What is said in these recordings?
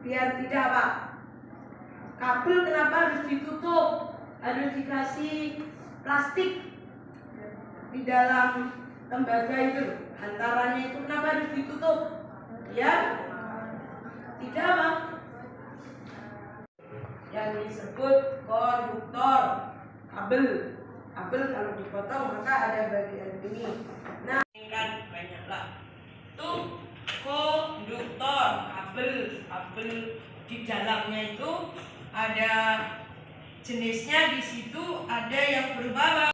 biar tidak apa, kabel kenapa harus ditutup, harus dikasih plastik di dalam tembaga itu, hantarannya itu kenapa harus ditutup, ya tidak apa, yang disebut konduktor kabel kalau dipotong maka ada bagian ini. Nah, kan banyaklah tuh konduktor kabel di dalamnya itu ada jenisnya, di situ ada yang berbawah.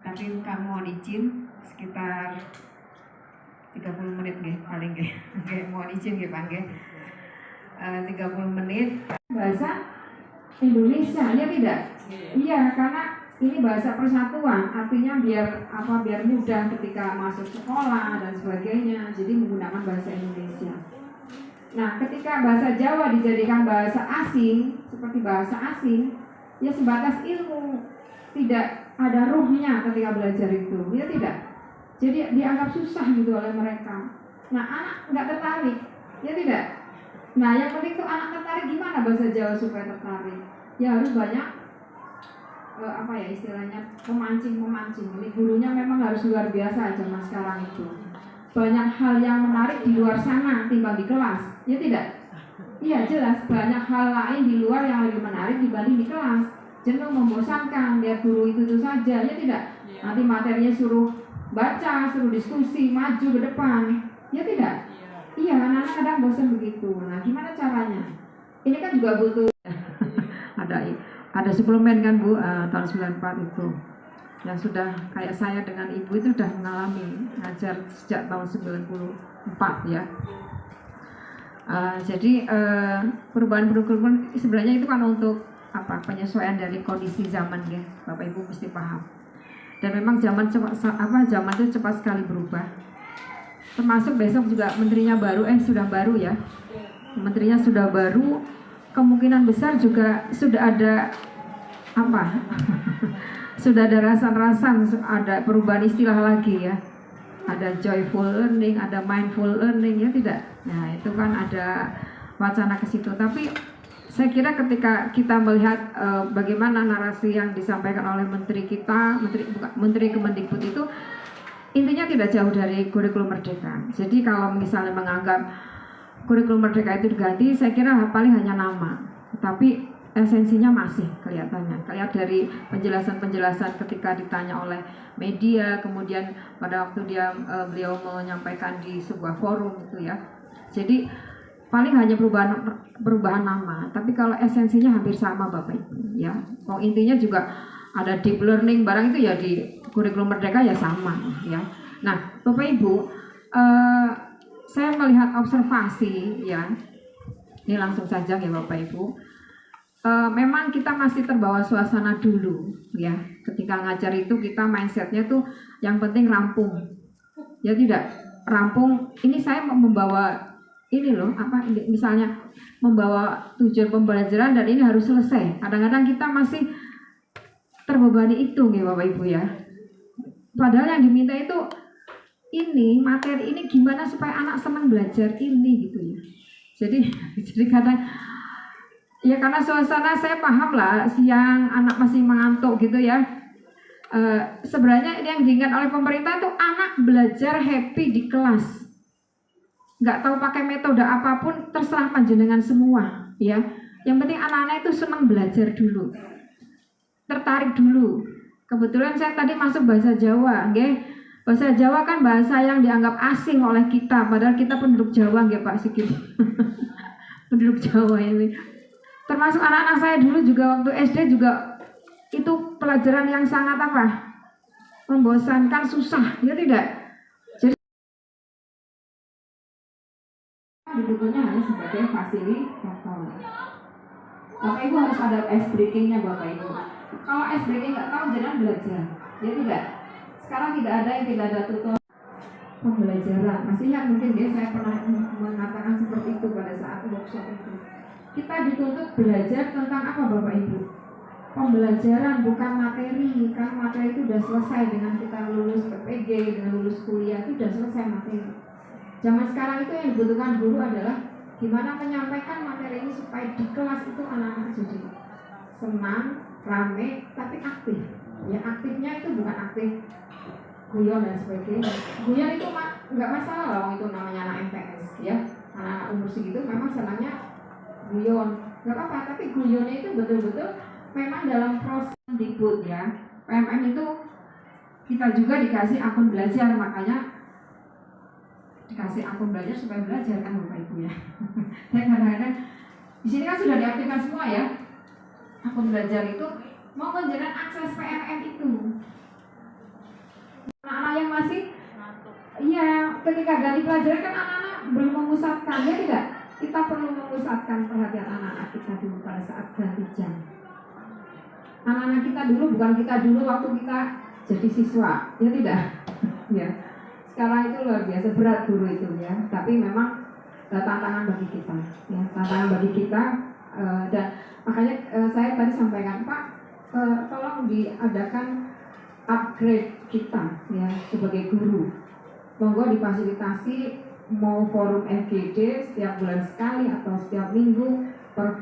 Tapi kamu mohon izin sekitar 30 menit nggih paling nggih. Nggih mohon izin nggih Pak nggih. 30 menit bahasa Indonesia ya tidak? Iya, karena ini bahasa persatuan, artinya biar mudah ketika masuk sekolah dan sebagainya. Jadi menggunakan bahasa Indonesia. Nah, ketika bahasa Jawa dijadikan bahasa asing, seperti bahasa asing, ya sebatas ilmu, tidak ada ruhnya ketika belajar itu, ya tidak. Jadi dianggap susah gitu oleh mereka. Nah, anak nggak tertarik, ya tidak. Nah, yang penting tuh anak tertarik gimana bahasa Jawa supaya tertarik? Ya harus banyak apa ya istilahnya memancing. Ini gurunya memang harus luar biasa zaman sekarang itu. Banyak hal yang menarik di luar sana timbang di kelas, ya tidak? Iya jelas banyak hal lain di luar yang lebih menarik dibanding di kelas. Jenuh, membosankan, lihat guru itu saja, ya tidak? Nanti materinya suruh baca, suruh diskusi, maju ke depan, ya tidak? Iya, anak-anak kadang bosan begitu. Nah, gimana caranya? Ini kan juga butuh ada suplemen kan Bu, tahun 94 itu. Yang sudah kayak saya dengan Ibu itu sudah mengalami ngajar sejak tahun 94 ya. Jadi perubahan kurikulum sebenarnya itu kan untuk penyesuaian dari kondisi zaman ya, Bapak Ibu mesti paham. Dan memang zaman itu cepat sekali berubah. Termasuk besok juga menterinya baru, sudah baru ya. Menterinya sudah baru, kemungkinan besar juga sudah ada sudah ada rasan-rasan, ada perubahan istilah lagi ya. Ada joyful learning, ada mindful learning ya tidak. Nah, itu kan ada wacana ke situ. Tapi saya kira ketika kita melihat bagaimana narasi yang disampaikan oleh menteri Kemendikbud itu intinya tidak jauh dari kurikulum merdeka. Jadi kalau misalnya menganggap kurikulum merdeka itu diganti, saya kira paling hanya nama, tapi esensinya masih kelihatannya. Lihat dari penjelasan ketika ditanya oleh media, kemudian pada waktu beliau menyampaikan di sebuah forum itu ya. Jadi paling hanya perubahan nama, tapi kalau esensinya hampir sama Bapak Ibu ya. Intinya juga ada deep learning barang itu ya di kurikulum merdeka ya sama ya. Nah Bapak Ibu, saya melihat observasi ya, ini langsung saja ya Bapak Ibu. Memang kita masih terbawa suasana dulu ya. Ketika ngajar itu kita mindsetnya tuh yang penting rampung, ya tidak rampung. Ini saya membawa ini loh misalnya membawa tujuan pembelajaran dan ini harus selesai. Kadang-kadang kita masih terbebani itu ya Bapak Ibu ya. Padahal yang diminta itu ini materi ini gimana supaya anak senang belajar ini gitu ya. Jadi kadang ya karena suasana saya paham lah, siang anak masih mengantuk gitu ya. Sebenarnya yang diingat oleh pemerintah itu anak belajar happy di kelas. Nggak tahu pakai metode apapun, terserah panjenengan semua ya. Yang penting anak-anak itu senang belajar dulu, tertarik dulu. Kebetulan saya tadi masuk bahasa Jawa, nggih. Bahasa Jawa kan bahasa yang dianggap asing oleh kita, padahal kita penduduk Jawa nggih Pak Sikit. Penduduk Jawa ini. Termasuk anak-anak saya dulu juga waktu SD juga itu pelajaran yang sangat apa? Membosankan, susah, ya tidak? Jadi duduknya hanya sebagai fasilitator. Bapak Ibu harus ada ice breakingnya Bapak Ibu. Kalau ice breaking nggak tahu jangan belajar, ya tidak? Sekarang tidak ada yang tidak ada tutorial pembelajaran. Masih ingat mungkin ya saya pernah mengatakan seperti itu pada saat workshop itu. Kita dituntut belajar tentang apa Bapak Ibu? Pembelajaran bukan materi. Kan materi itu sudah selesai dengan kita lulus PPG, dengan lulus kuliah itu sudah selesai materi. Zaman sekarang itu yang dibutuhkan guru adalah gimana menyampaikan materi ini supaya di kelas itu anak-anak jadi senang, rame, tapi aktif. Ya aktifnya itu bukan aktif guyon dan sebagainya. Guyon itu nggak masalah loh, itu namanya anak MTS ya. Anak-anak umur segitu memang senangnya guyon, nggak apa-apa. Tapi guyonnya itu betul-betul memang dalam proses dikut ya. PMM itu kita juga dikasih akun belajar, makanya dikasih akun belajar supaya belajar kan Bapak Ibu ya. Saya kadang-kadang di sini kan sudah diaktifkan semua ya. Akun belajar itu mau menjalankan akses PMM itu. Anak-anak yang masih iya, ketika ganti pelajaran kan anak-anak belum memusatkan, ya tidak? Kita perlu memusatkan perhatian anak-anak kita dulu pada saat ganti jam. Anak-anak kita dulu bukan kita dulu waktu kita jadi siswa, ya tidak? Ya. Sekarang itu luar biasa berat guru itu ya, tapi memang tantangan bagi kita, ya tantangan bagi kita dan makanya saya tadi sampaikan Pak, tolong diadakan upgrade kita ya sebagai guru. Monggo difasilitasi mau forum FGD setiap bulan sekali atau setiap minggu per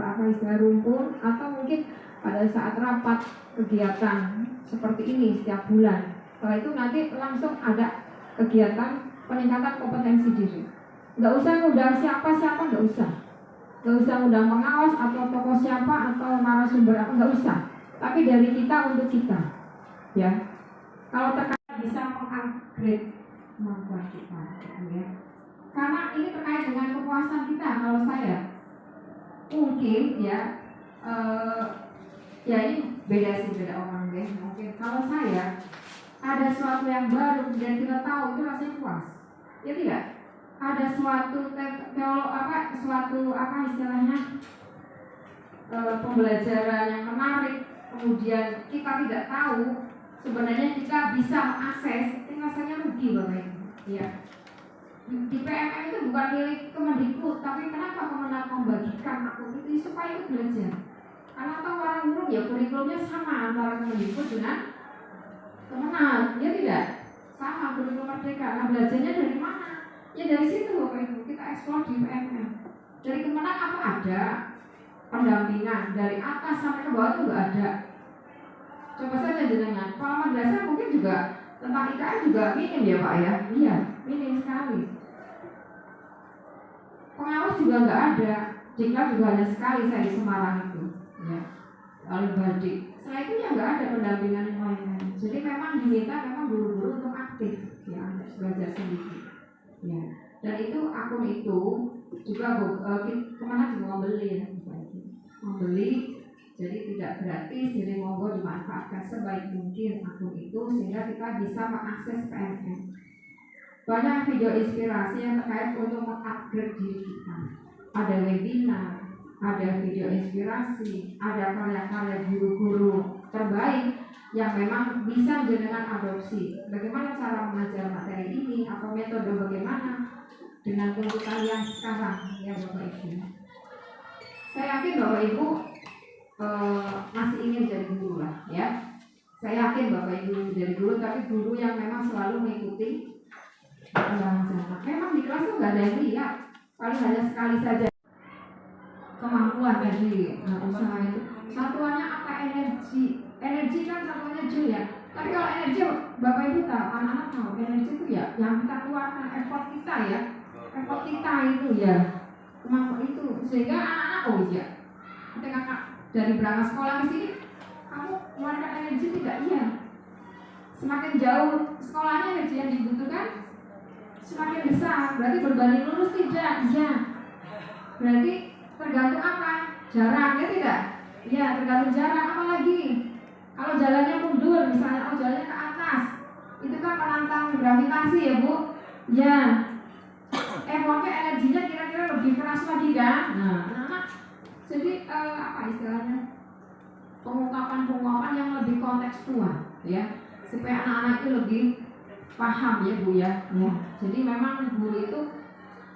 apa istilah rumpun, atau mungkin pada saat rapat kegiatan seperti ini setiap bulan. Setelah itu nanti langsung ada kegiatan peningkatan kompetensi diri. Nggak usah ngundang siapa-siapa, nggak usah. Nggak usah undang pengawas atau tokoh siapa atau narasumber apa, nggak usah. Tapi dari kita untuk kita, ya. Kalau terkait bisa mengupgrade kemampuan kita, ya. Karena ini terkait dengan kepuasan kita. Kalau saya mungkin ya, ya ini beda orang deh. Mungkin kalau saya ada sesuatu yang baru dan kita tahu itu rasanya puas, ya tidak? Ada suatu suatu apa istilahnya pembelajaran yang menarik, kemudian kita tidak tahu, sebenarnya kita bisa mengakses, itu rasanya rugi Bapak Ibu. Ya. Di PMM itu bukan milik Kemendikbud, tapi kenapa Kemenang membagikan akun itu supaya itu belajar? Karena tahu orang guru ya kurikulumnya sama antara Kemendikbud dengan Kemenang, ya tidak? Sama kurikulum merdeka. Nah belajarnya dari mana? Ya dari situ Bapak Ibu, kita eksplor di PMM. Dari Kemenang apa ada pendampingan, dari atas sampai ke bawah itu nggak ada. Coba saja jenengan, kalau madrasah mungkin juga tentang IKN juga minim ya Pak ya? Iya, minim sekali. Pengawas juga nggak ada, diklat juga hanya sekali saya di Semarang itu, ya. Oleh Badik. Setelah itu ya nggak ada pendampingan yang lain. Jadi memang diminta memang guru-guru untuk aktif, ya, untuk belajar sendiri. Ya. Dan itu akun itu juga kemana juga membeli, jadi tidak gratis, jadi monggo dimanfaatkan sebaik mungkin akun itu sehingga kita bisa mengakses PMM. Banyak video inspirasi yang terkait untuk mengupgrade diri kita. Ada webinar, ada video inspirasi, ada karya-karya guru-guru terbaik yang memang bisa jenengan adopsi. Bagaimana cara mengajar materi ini atau metode bagaimana dengan tuntutan yang sekarang ya Bapak Ibu. Saya yakin Bapak Ibu masih ingin jadi guru lah ya. Saya yakin Bapak Ibu jadi guru, tapi guru yang memang selalu mengikuti perkembangan. Memang di kelas tuh nggak ada yang lihat, paling hanya sekali saja kemampuan dari usaha itu. Satuannya apa? Energi kan satuannya joule ya. Tapi kalau energi Bapak Ibu tahu, anak-anak tahu energi itu ya yang kita keluarkan, effort kita ya, effort kita itu ya, kemampuan itu sehingga anak-anak oh iya, ketika dari berangkat sekolah ke sini kamu keluarkan energi tidak? Iya. Semakin jauh sekolahnya energi yang dibutuhkan semakin besar. Berarti berbanding lurus tidak? Iya. Berarti tergantung apa? Jarak, ya tidak? Iya, tergantung jarak. Apa lagi? Kalau jalannya mundur, misalnya, oh jalannya ke atas, itu kan menantang gravitasi ya Bu? Ya. Pokoknya energinya kira-kira lebih keras lagi kan? Nah, anak-anak jadi apa istilahnya? Pengungkapan yang lebih kontekstual, ya, supaya anak-anak itu lebih paham ya Bu ya. Ya. Jadi memang guru itu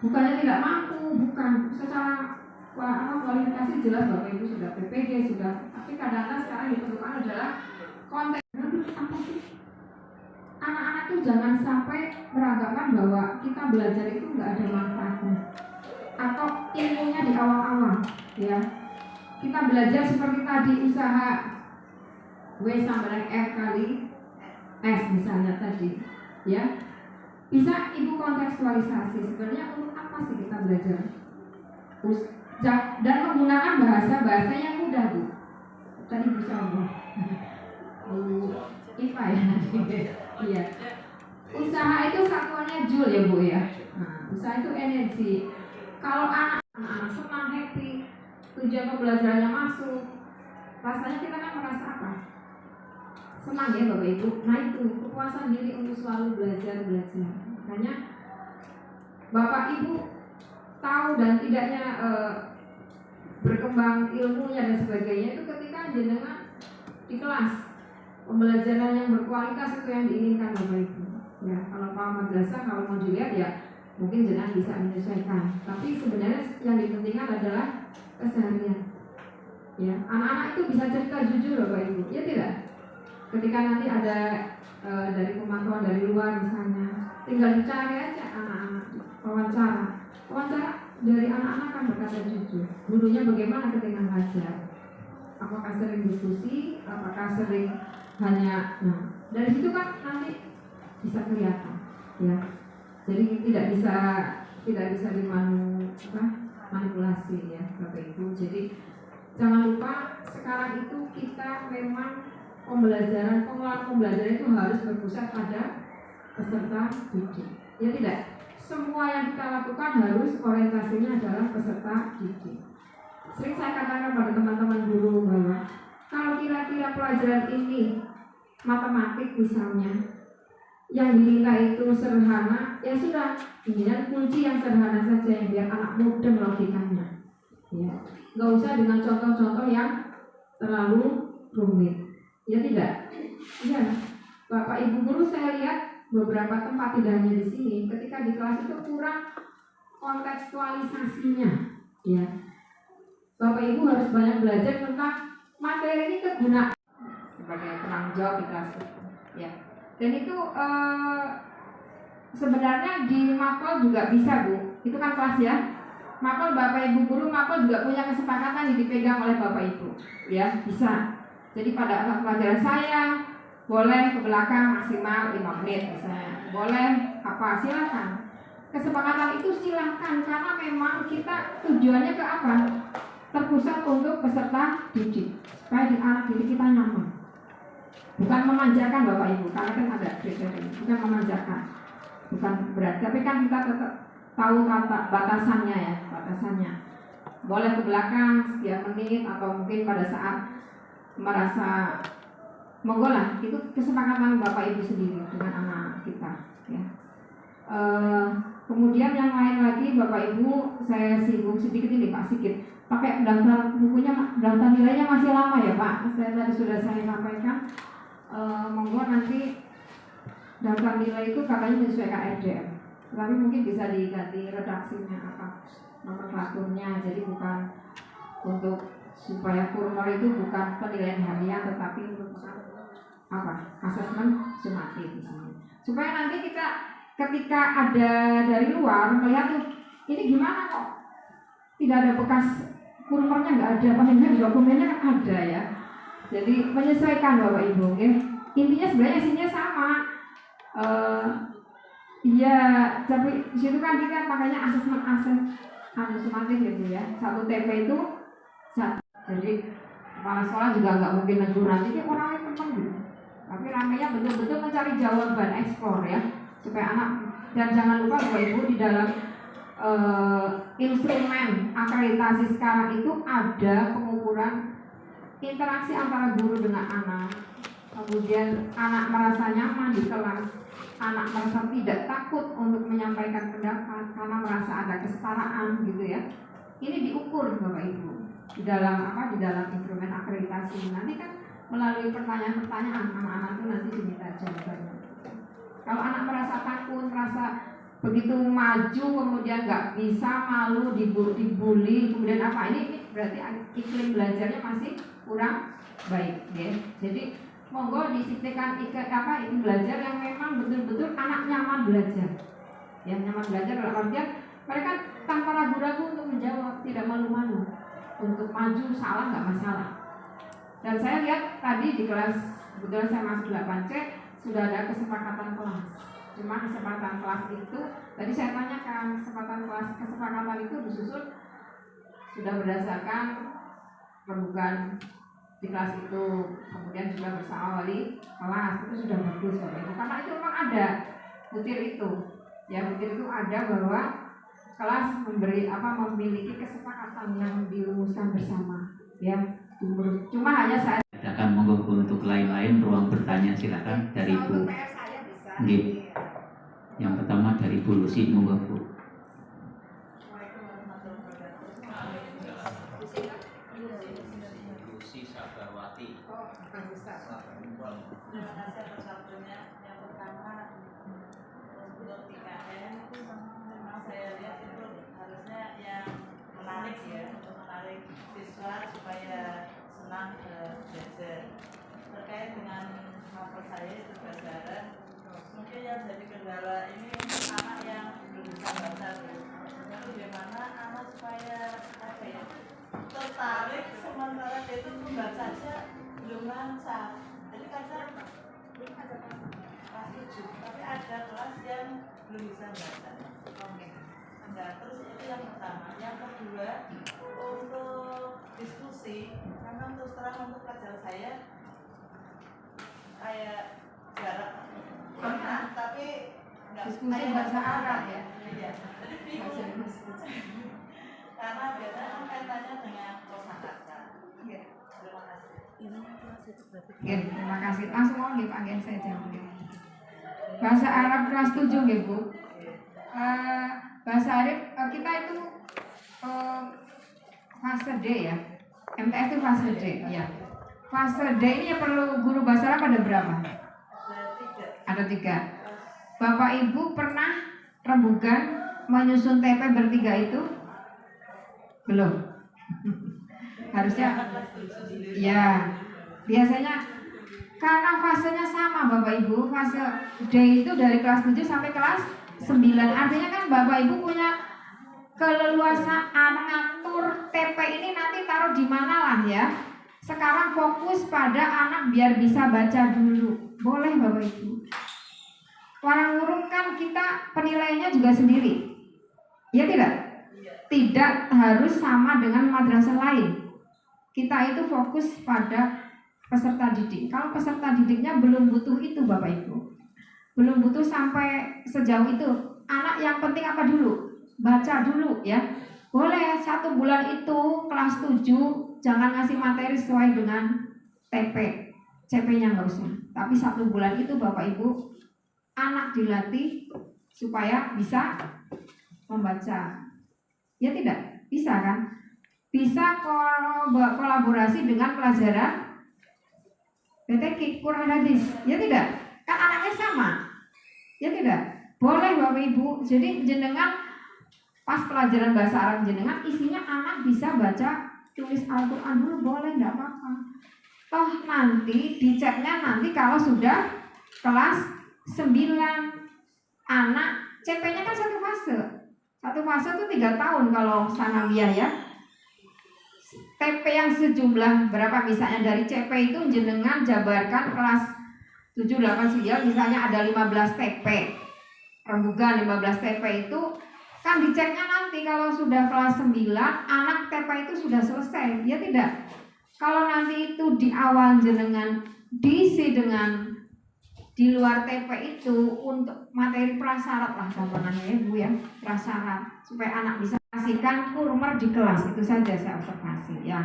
bukannya tidak mampu, bukan secara kualifikasi jelas Bapak Ibu sudah PPG sudah, tapi kadang-kadang sekarang diperlukan adalah konteks. Apa sih? Anak-anak itu jangan sampai beranggapan bahwa kita belajar itu nggak ada manfaatnya atau ilmunya di awal-awal, ya. Kita belajar seperti tadi usaha W sama dengan R kali S misalnya tadi, ya. Bisa Ibu kontekstualisasi sebenarnya untuk apa sih kita belajar? Dan menggunakan bahasa yang mudah Bu. Tadi bisa Bu. IPA ya nanti. Iya. Usaha itu satuannya joule ya Bu ya. Nah, usaha itu energi. Kalau anak-anak senang, happy, tujuan pembelajarannya masuk, rasanya kita kan merasa apa? Senang ya Bapak Ibu. Nah itu kepuasan diri untuk selalu belajar. Makanya Bapak Ibu tahu dan tidaknya berkembang ilmunya dan sebagainya itu ketika jenengan di kelas. Pembelajaran yang berkualitas itu yang diinginkan Bapak Ibu. Ya, kalau Pak madrasah kalau mau dilihat ya mungkin jenengan bisa menyesuaikan. Tapi sebenarnya yang dipentingkan adalah keseharian. Ya, anak-anak itu bisa cerita jujur Bapak Ibu. Ya tidak? Ketika nanti ada dari pemantauan dari luar misalnya, tinggal dicari aja anak-anak wawancara dari anak-anak kan berkata jujur. Gurunya bagaimana ketika ngajar? Apakah sering diskusi? Apakah sering hanya dari situ kan nanti bisa kelihatan, ya. Jadi tidak bisa dimanipulasi ya Bapak Ibu. Jadi jangan lupa sekarang itu kita memang pengelolaan pembelajaran itu harus berpusat pada peserta didik. Ya tidak? Semua yang kita lakukan harus orientasinya adalah peserta didik. Sering saya katakan pada teman-teman guru bahwa kalau kira-kira pelajaran ini matematik misalnya yang diminta itu sederhana, ya sudah, ini kunci yang sederhana saja yang biar anak mudeng logikanya. Ya, nggak usah dengan contoh-contoh yang terlalu rumit. Ya tidak? Iya, Bapak Ibu guru saya lihat beberapa tempat tidak hanya di sini, ketika di kelas itu kurang kontekstualisasinya. Ya, Bapak Ibu harus banyak belajar tentang materi ini kegunaan sebagai penanggung jawab di kelas itu. Ya, dan itu sebenarnya di Mapel juga bisa Bu. Itu kan kelas ya. Mapel Bapak Ibu guru Mapel juga punya kesepakatan yang dipegang oleh Bapak Ibu. Ya, bisa. Jadi pada pelajaran saya boleh ke belakang maksimal 5 menit misalnya. Boleh apa? Silakan. Kesepakatan itu silakan karena memang kita tujuannya ke apa? Terpusat untuk peserta didik supaya di anak didik kita nyaman. Bukan memanjakan Bapak Ibu, karena kan ada kriteria. Bukan memanjakan, bukan berat. Tapi kan kita tetap tahu batasannya ya, batasannya. Boleh ke belakang sekian menit atau mungkin pada saat merasa monggo lah, itu kesepakatan Bapak Ibu sendiri dengan anak kita ya. Kemudian yang lain lagi Bapak Ibu, saya singgung sedikit ini Pak Sigit, pakai daftar bukunya, daftar nilainya masih lama ya Pak. Tadi sudah saya sampaikan, monggo nanti daftar nilai itu katanya menyesuaikan RDM, tapi mungkin bisa diganti redaksinya apa nomenklaturnya, jadi bukan untuk supaya kurmer itu bukan penilaian harian tetapi merupakan apa asesmen sumatif misalnya, supaya nanti kita ketika ada dari luar melihat ini gimana kok tidak ada bekas kurmernya, nggak ada, padahal di dokumennya kan ada ya. Jadi menyesuaikan Bapak Ibu, ya. Intinya sebenarnya isinya sama. Iya, tapi di situ kan kita makanya asesmen sumatif ya Bu ya. Satu TP itu satu. Jadi kepala sekolah juga nggak mungkin negur nanti orangnya teman gitu. Tapi ramainya betul-betul mencari jawaban, eksplor ya, supaya anak. Dan jangan lupa Bapak Ibu, di dalam instrumen akreditasi sekarang itu ada pengukuran interaksi antara guru dengan anak. Kemudian anak merasa nyaman di kelas, anak merasa tidak takut untuk menyampaikan pendapat karena merasa ada kesetaraan gitu ya. Ini diukur Bapak Ibu di dalam di dalam instrumen akreditasi. Nanti kan melalui pertanyaan-pertanyaan anak-anak itu nanti diminta jawabannya. Kalau anak merasa takut, merasa begitu maju kemudian nggak bisa, malu, dibully, kemudian ini berarti iklim belajarnya masih kurang baik ya. Jadi monggo disiptekan iklim belajar yang memang betul-betul anak nyaman belajar. Yang nyaman belajar dalam artian mereka tanpa ragu-ragu untuk menjawab, tidak malu-malu, untuk maju salah nggak masalah. Dan saya lihat tadi di kelas, kebetulan saya masuk 8C, sudah ada kesepakatan kelas. Cuma kesepakatan kelas itu, tadi saya tanyakan, kesepakatan itu disusun sudah berdasarkan pembukaan di kelas itu, kemudian juga bersama wali kelas, itu sudah bagus Bapak Ibu. Karena itu memang ada butir itu, ya butir itu ada bahwa kelas memiliki kesepakatan yang dirumuskan bersama, ya. Cuma hanya saya katakan monggo untuk lain-lain ruang bertanya silakan dari Bu. Nggih. Yang pertama dari Bu Lucy, monggo Bu. Lucy Sabarwati. Terima kasih atas waktunya. Yang pertama untuk 3M memang saya lihat itu harusnya yang menarik ya, untuk menarik siswa supaya senang belajar. Terkait dengan lapor saya itu pelajaran, mungkin yang jadi kendala ini anak yang belum bisa baca. Maksudnya bagaimana anak supaya tertarik sementara dia itu membaca saja belum lancar. Jadi kadang kelas 7, tapi ada kelas yang belum bisa baca. Nah, terus itu yang pertama. Yang kedua, untuk diskusi, memang terus terang untuk pelajaran saya kayak jarak pernah, tapi nggak diskusi bahasa Arab ya. Iya, jadi bingung. Karena biasanya kan kaitannya dengan kosakata. Iya, terima kasih. Terima kasih. Langsung mau dipanggil saya jawab. Bahasa Arab kelas 7 nggih Bu. Bahasa Arab kita itu fase D ya. MTS itu fase D ya. Fase D ini yang perlu guru bahasa Arab ada berapa? Ada 3. Bapak Ibu pernah rembukan menyusun TP bertiga itu? Belum. Harusnya ya. Biasanya karena fasenya sama Bapak Ibu, fase D itu dari kelas 7 sampai kelas 9. Artinya kan Bapak Ibu punya keleluasaan ngatur TP ini nanti taruh di mana lah ya. Sekarang fokus pada anak biar bisa baca dulu. Boleh Bapak Ibu. Warang huruf kan kita penilaiannya juga sendiri. Ya tidak? Tidak harus sama dengan madrasah lain. Kita itu fokus pada peserta didik. Kalau peserta didiknya belum butuh itu Bapak Ibu, belum butuh sampai sejauh itu. Anak yang penting apa dulu? Baca dulu ya. Boleh 1 bulan itu kelas 7 jangan ngasih materi sesuai dengan TP, CP-nya nggak usah. Tapi 1 bulan itu Bapak Ibu anak dilatih supaya bisa membaca. Ya tidak? Bisa kan? Bisa kolaborasi dengan pelajaran BTK Quran hadis, ya tidak? Kan anaknya sama, ya tidak? Boleh Bapak Ibu. Jadi jenengan pas pelajaran bahasa Arab jenengan isinya anak bisa baca tulis Al-Quran dulu, boleh, nggak apa-apa. Toh nanti diceknya nanti kalau sudah kelas 9 anak CP-nya kan 1 fase. 1 fase itu 3 tahun kalau sanawiyah ya. TP yang sejumlah berapa misalnya dari CP itu jenengan jabarkan kelas 7, 8, 9 misalnya ada 15 TP rembukan 15 TP itu kan diceknya nanti kalau sudah kelas 9 anak TP itu sudah selesai, ya tidak? Kalau nanti itu di awal jenengan diisi dengan di luar TP itu untuk materi prasyarat lah gampangannya ya Bu ya, prasyarat supaya anak bisa kasihkan kurmer di kelas, itu saja saya observasi ya.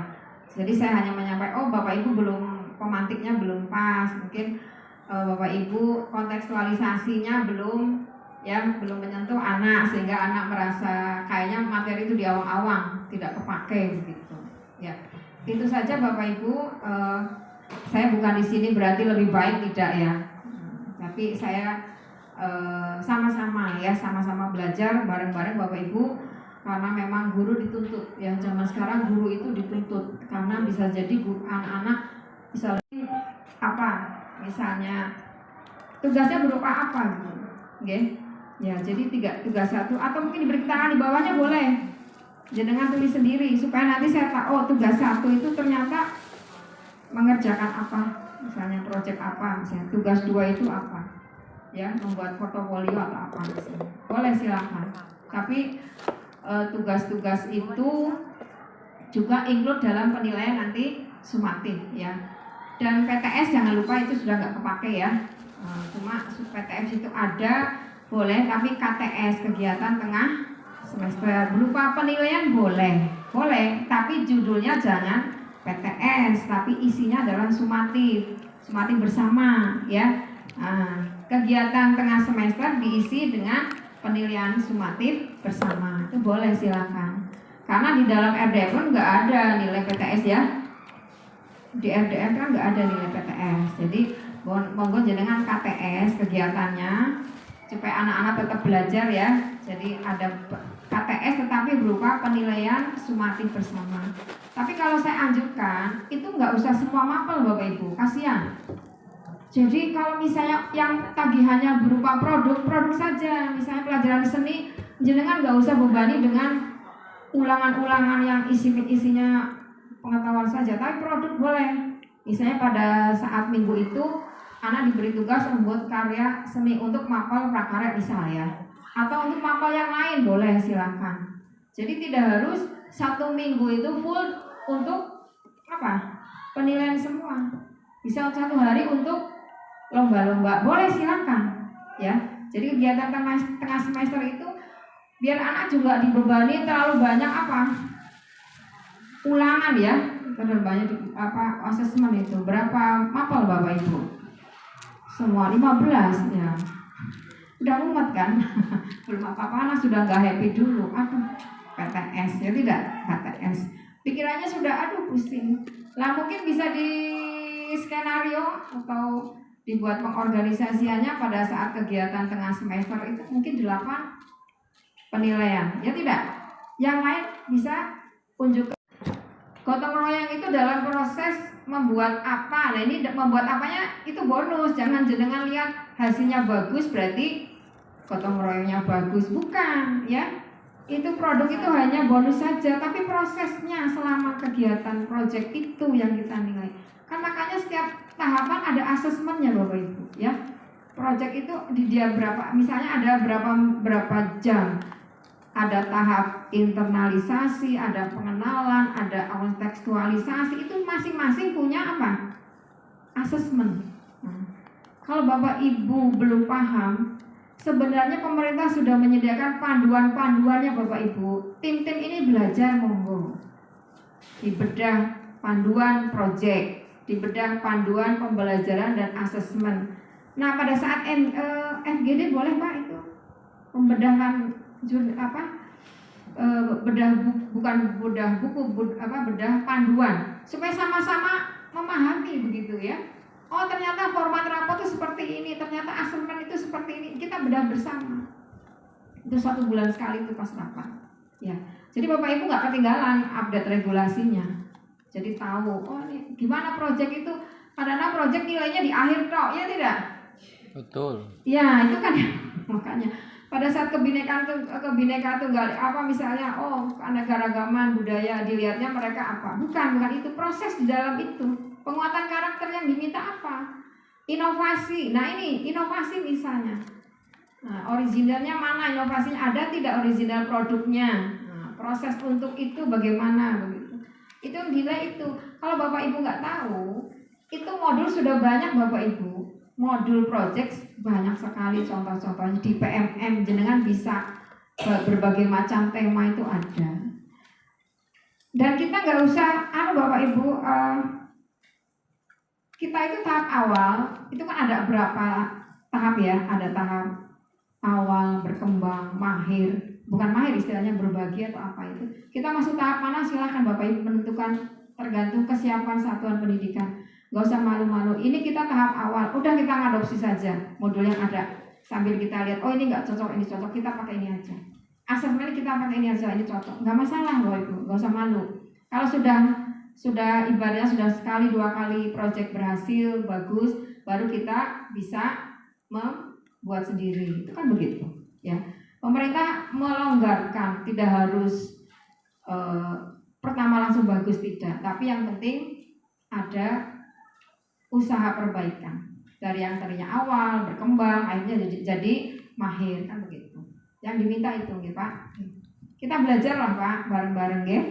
Jadi saya hanya menyampaikan, oh Bapak Ibu belum, pemantiknya belum pas, mungkin Bapak Ibu kontekstualisasinya belum ya, belum menyentuh anak sehingga anak merasa kayaknya materi itu di awang-awang tidak kepake begitu ya. Itu saja Bapak Ibu. Saya bukan di sini berarti lebih baik, tidak ya, tapi saya sama-sama ya, sama-sama belajar bareng-bareng Bapak Ibu, karena memang guru dituntut ya, zaman sekarang guru itu dituntut karena bisa jadi anak-anak bisa apa misalnya tugasnya berupa apa gitu, okay? Ya jadi tugas satu atau mungkin diberi tangan di bawahnya boleh, jangan tulis sendiri supaya nanti saya tahu oh tugas satu itu ternyata mengerjakan apa, misalnya proyek apa, misalnya tugas 2 itu apa ya, membuat portofolio atau apa misalnya. Boleh silakan, tapi tugas-tugas itu juga include dalam penilaian nanti sumatif ya. Dan PTS jangan lupa itu sudah nggak kepake ya, cuma PTS itu ada boleh, tapi KTS kegiatan tengah semester berupa penilaian boleh, tapi judulnya jangan PTS, tapi isinya adalah sumatif bersama ya. Kegiatan tengah semester diisi dengan penilaian sumatif bersama, itu boleh silakan. Karena di dalam RDF pun nggak ada nilai PTS ya, di RDF kan nggak ada nilai PTS. Jadi monggo jenengan KTS kegiatannya supaya anak-anak tetap belajar ya. Jadi ada KTS tetapi berupa penilaian sumatif bersama. Tapi kalau saya anjurkan itu nggak usah semua mapel Bapak Ibu, kasihan. Jadi kalau misalnya yang tagihannya berupa produk saja, misalnya pelajaran seni, jenengan nggak usah bebani dengan ulangan-ulangan yang isinya pengetahuan saja, tapi produk boleh. Misalnya pada saat minggu itu anak diberi tugas membuat karya seni untuk mapel prakarya misalnya, atau untuk mapel yang lain boleh silakan. Jadi tidak harus 1 minggu itu full untuk apa? Penilaian semua. Bisa 1 hari untuk lomba-lomba, boleh silakan ya. Jadi kegiatan tengah semester itu biar anak juga dibebani terlalu banyak apa? Ulangan ya, terlalu banyak apa asesmen itu. Berapa mapel Bapak Ibu? Semua 15 ya. Udah mumet kan? Belum apa-apa anak sudah nggak happy dulu. Aduh, PTS ya tidak KTS. Pikirannya sudah aduh pusing. Lah mungkin bisa di skenario atau dibuat pengorganisasiannya pada saat kegiatan tengah semester itu mungkin 8 penilaian, ya tidak? Yang lain bisa unjuk gotong royong itu dalam proses membuat apa? Nah ini membuat apanya itu bonus, jangan jenengan lihat hasilnya bagus berarti gotong royongnya bagus, bukan ya? Itu produk itu hanya bonus saja, tapi prosesnya selama kegiatan proyek itu yang kita nilai. Kan makanya setiap tahapan ada asesmennya Bapak Ibu ya. Project itu di dia berapa, misalnya ada berapa jam. Ada tahap internalisasi, ada pengenalan, ada kontekstualisasi, itu masing-masing punya apa? Asesmen. Kalau Bapak Ibu belum paham, sebenarnya pemerintah sudah menyediakan panduan-panduannya Bapak Ibu. Tim-tim ini belajar monggo. Dibedah panduan proyek, dibedah panduan pembelajaran dan asesmen. Nah pada saat FGD boleh Pak itu membedahkan bedah panduan supaya sama-sama memahami begitu ya. Oh ternyata format rapot itu seperti ini, ternyata asesmen itu seperti ini, kita bedah bersama. Itu 1 bulan sekali itu pas rapat. Ya, jadi Bapak Ibu nggak ketinggalan update regulasinya. Jadi tahu, oh ini gimana proyek itu. Kadang-kadang proyek nilainya di akhir tok, ya tidak? Betul. Ya itu kan makanya pada saat kebinekaan tunggal apa misalnya, oh keanekaragaman budaya dilihatnya mereka apa? Bukan itu proses di dalam itu. Penguatan karakter yang diminta apa? Inovasi. Nah ini inovasi misalnya. Nah, originalnya mana? Inovasinya ada tidak original produknya? Nah, proses untuk itu bagaimana begitu? Itu nilai itu. Kalau Bapak Ibu nggak tahu, itu modul sudah banyak Bapak Ibu. modul project banyak sekali contoh-contohnya di PMM, jenengan bisa berbagai macam tema itu ada. Dan kita nggak usah, Bapak Ibu, kita itu tahap awal itu kan ada berapa tahap ya, ada tahap awal, berkembang, mahir, bukan mahir istilahnya, berbagi atau apa itu. Kita masuk tahap mana silahkan Bapak Ibu menentukan, tergantung kesiapan satuan pendidikan. Gak usah malu-malu, ini kita tahap awal, udah kita ngadopsi saja modul yang ada. Sambil kita lihat, oh ini gak cocok, ini cocok, kita pakai ini aja. Asesmen kita pakai ini aja, ini cocok, gak masalah loh Ibu, gak usah malu. Kalau sudah ibaratnya sudah sekali dua kali proyek berhasil, bagus, baru kita bisa membuat sendiri, itu kan begitu ya. Pemerintah melonggarkan, tidak harus pertama langsung bagus, tidak, tapi yang penting ada usaha perbaikan dari yang tadinya awal berkembang akhirnya jadi mahir, kan begitu. Yang diminta itu nggih Pak. Kita belajar lah Pak bareng-bareng nggih.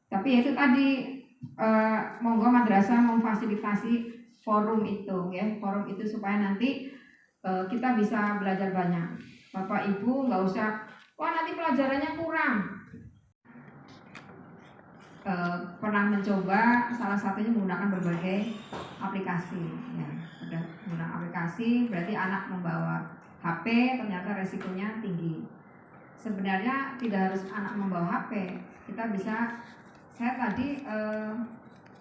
Tapi itu tadi monggo madrasah memfasilitasi forum itu nggih. Forum itu supaya nanti kita bisa belajar banyak. Bapak Ibu nggak usah, wah nanti pelajarannya kurang. Pernah mencoba salah satunya menggunakan berbagai aplikasi ya. Udah menggunakan aplikasi berarti anak membawa HP, ternyata resikonya tinggi. Sebenarnya tidak harus anak membawa HP, kita bisa, saya tadi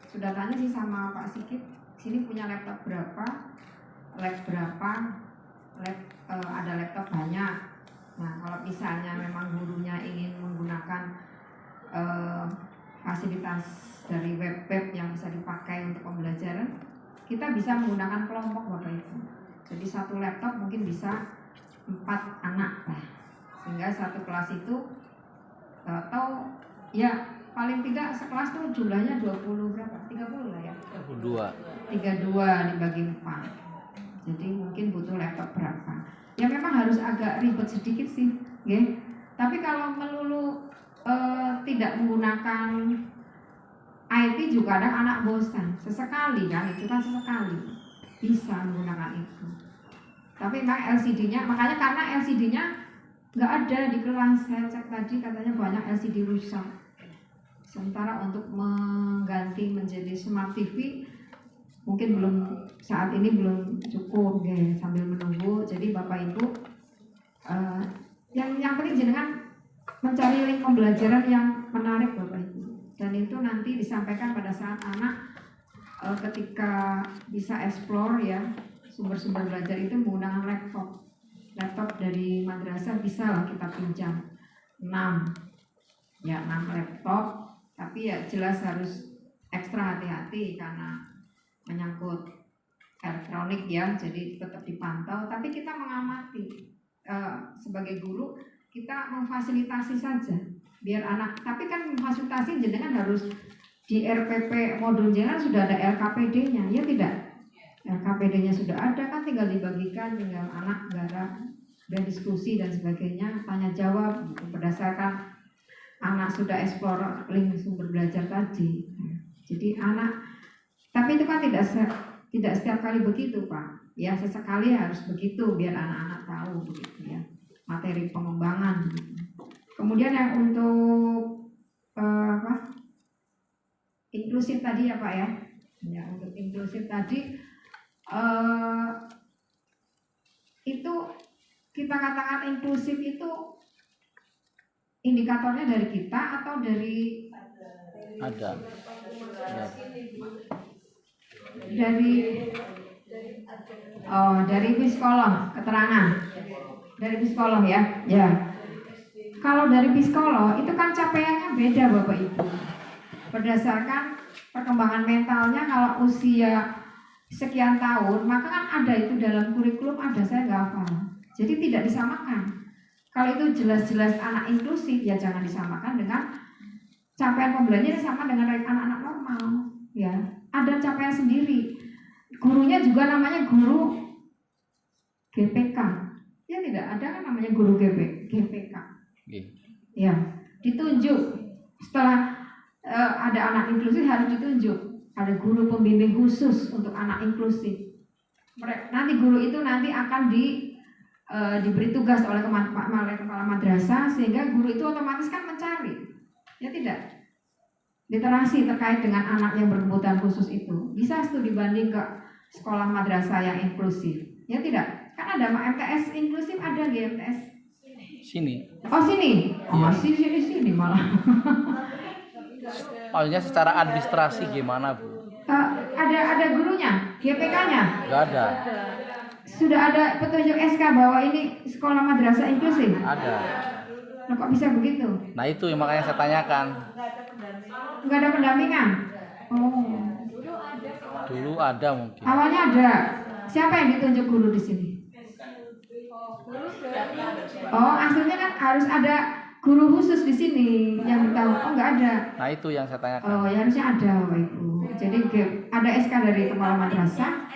sudah tanya sih sama Pak Sikit, sini punya laptop berapa, ada laptop banyak. Nah kalau misalnya memang gurunya ingin menggunakan fasilitas dari web yang bisa dipakai untuk pembelajaran, kita bisa menggunakan kelompok Bapak Ibu. Jadi satu laptop mungkin bisa 4 anak lah, sehingga satu kelas itu atau ya paling tidak sekelas tuh jumlahnya 20 berapa? 30 lah ya. 32 dibagi 4. Jadi mungkin butuh laptop berapa? Ya memang harus agak ribet sedikit sih, ya. Tapi kalau melulu tidak menggunakan IT juga ada anak bosan. Sesekali kan, itu kan sesekali bisa menggunakan itu. Tapi memang LCD-nya, makanya karena LCD-nya nggak ada di kelas, saya cek tadi katanya banyak LCD rusak. Sementara untuk mengganti menjadi Smart TV mungkin belum, saat ini belum cukup ya, sambil menunggu. Jadi Bapak Ibu yang penting jenengan mencari link pembelajaran yang menarik Bapak Ibu, dan itu nanti disampaikan pada saat anak ketika bisa explore ya sumber-sumber belajar itu menggunakan laptop dari madrasah, bisa lah kita pinjam 6 laptop, tapi ya jelas harus ekstra hati-hati karena menyangkut elektronik ya, jadi tetap dipantau, tapi kita mengamati sebagai guru, kita memfasilitasi saja biar anak, tapi kan memfasilitasi jenengan harus di RPP modul jenengan sudah ada LKPD-nya, ya tidak? LKPD-nya sudah ada kan, tinggal dibagikan, tinggal anak garap dan diskusi dan sebagainya, tanya jawab berdasarkan anak sudah explore link sumber belajar tadi. Jadi anak, tapi itu kan tidak setiap kali begitu Pak. Ya sesekali harus begitu biar anak-anak tahu begitu ya, materi pengembangan. Kemudian yang untuk inklusif tadi ya Pak ya. Ya untuk inklusif tadi itu kita katakan inklusif itu indikatornya dari kita atau dari ada dari psikolog, keterangan dari psikolog ya. Ya. Kalau dari psikolog itu kan capaiannya beda Bapak Ibu. Berdasarkan perkembangan mentalnya, kalau usia sekian tahun, maka kan ada itu dalam kurikulum, ada, saya nggak hafal. Jadi tidak disamakan. Kalau itu jelas-jelas anak inklusif, ya jangan disamakan dengan capaian pembelajarannya sama dengan anak-anak normal. Ya, ada capaian sendiri. Gurunya juga namanya guru GPK. Ya tidak, ada kan namanya guru GPK. Ya, ditunjuk setelah ada anak inklusif harus ditunjuk. Ada guru pembimbing khusus untuk anak inklusif. nanti guru itu nanti akan diberi tugas oleh kepala madrasah, sehingga guru itu otomatis kan mencari, ya tidak, literasi terkait dengan anak yang berkebutuhan khusus itu bisa studi banding ke sekolah madrasah yang inklusif, ya tidak, kan ada MTS inklusif, ada GMTS Sini. oh sini, oh masih sini malah. Maksudnya secara administrasi gimana, Bu? Ada gurunya, GPK-nya. Nggak ada. Sudah ada petunjuk SK bahwa ini sekolah madrasah inklusif? Ada. Nah, kok bisa begitu? Nah itu yang makanya saya tanyakan. Nggak ada pendampingan? Oh. Dulu ada mungkin. Awalnya ada. Siapa yang ditunjuk guru di sini? Oh, aslinya kan harus ada guru khusus di sini yang tahu. Oh, nggak ada. Nah itu yang saya tanyakan. Oh, ya harusnya ada, Bapak Ibu. Jadi ada SK dari kepala madrasah.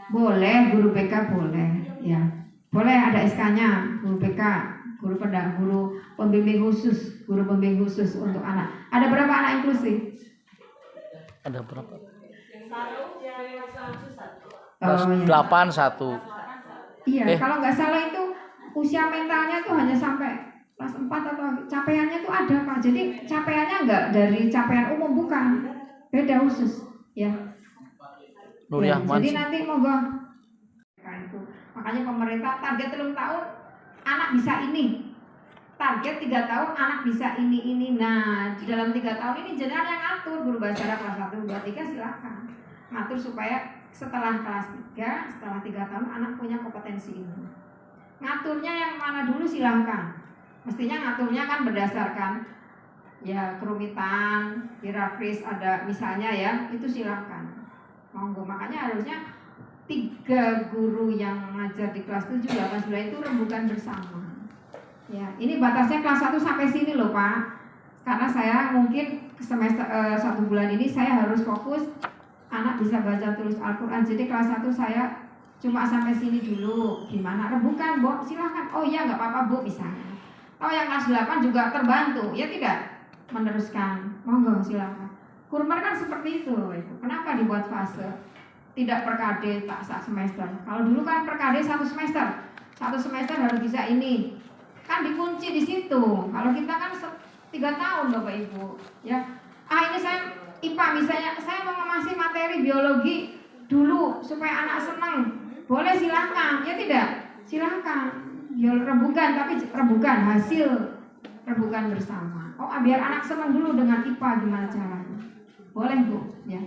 Boleh, guru BK boleh, ya. Boleh ada SK-nya, guru BK, guru pembimbing khusus, untuk anak. Ada berapa anak inklusif? Ada berapa? Oh, ya. 8 1. Iya, kalau nggak salah itu usia mentalnya tuh hanya sampai kelas 4 atau capaiannya tuh ada, Pak. Jadi capaiannya nggak dari capaian umum, bukan, beda khusus, ya. Ya, jadi nanti monggo. Makanya pemerintah target 3 tahun anak bisa ini, target 3 tahun anak bisa ini. Nah, di dalam 3 tahun ini jenengan yang ngatur, guru bahasa Arab kelas 1, 2, 3 silakan ngatur supaya setelah kelas 3, setelah 3 tahun anak punya kompetensi ini. Ngaturnya yang mana dulu silakan. Mestinya ngaturnya kan berdasarkan ya kerumitan, hierarkis ada misalnya ya, itu silakan. Monggo, makanya harusnya 3 guru yang ngajar di kelas 7, 8, 9 itu rembukan bersama. Ya, ini batasnya kelas 1 sampai sini loh, Pak. Karena saya mungkin semester 1 bulan ini saya harus fokus anak bisa baca tulis Al-Qur'an. Jadi kelas 1 saya cuma sampai sini dulu. Gimana? Rembukan, Bu? Silahkan. Oh iya, nggak apa-apa, Bu, misalnya. Oh, yang kelas 8 juga terbantu, ya tidak? Meneruskan. Monggo, silahkan. Kurmer kan seperti itu, Ibu. Kenapa dibuat fase? Tidak per KD tak sak semester. Kalau dulu kan per KD 1 semester. 1 semester harus bisa ini. Kan dikunci di situ. Kalau kita kan 3 tahun, Bapak Ibu. Ya. Ini saya IPA misalnya, saya mau ngasih materi biologi dulu supaya anak senang. Boleh, silakan. Ya tidak? Silakan. Ya rembukan, tapi rembukan hasil rembukan bersama. Oh, biar anak senang dulu dengan IPA, gimana caranya? Boleh, Bu, ya.